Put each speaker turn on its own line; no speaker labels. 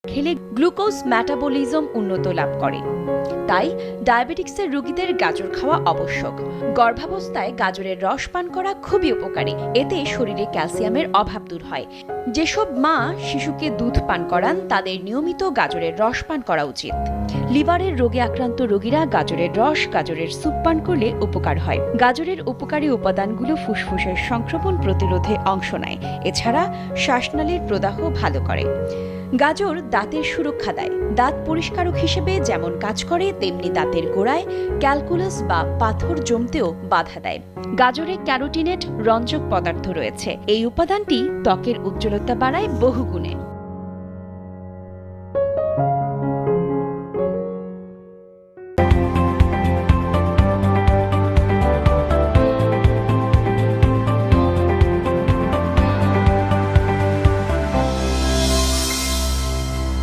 খেলে glucose metabolism উন্নত লাভ করে। তাই ডায়াবেটিক্সের রোগীদের গাজর খাওয়া আবশ্যক। গর্ভাবস্থায় গাজরের রস পান করা খুবই উপকারী। এতে শরীরে ক্যালসিয়ামের অভাব দূর হয়। যেসব মা শিশুকে দুধ পান করান তাদের নিয়মিত গাজরের রস পান করা উচিত। লিভারের রোগে আক্রান্ত রোগীরা গাজরের রস, গাজরের স্যুপ পান করলে উপকার হয়। গাজরের উপকারী উপাদানগুলো ফুসফুসের সংক্রমণ প্রতিরোধে অংশ নেয়। এছাড়া শ্বাসনালীর প্রদাহ ভালো করে। গাজর দাঁতের সুরক্ষা দেয়। দাঁত পরিষ্কারক হিসেবে যেমন কাজ করে, তেমনি দাঁতের গোড়ায় ক্যালকুলাস বা পাথর জমতেও বাধা দেয়। গাজরে ক্যারোটিনেট রঞ্জক পদার্থ রয়েছে। এই উপাদানটি ত্বকের উজ্জ্বলতা বাড়ায় বহুগুণে।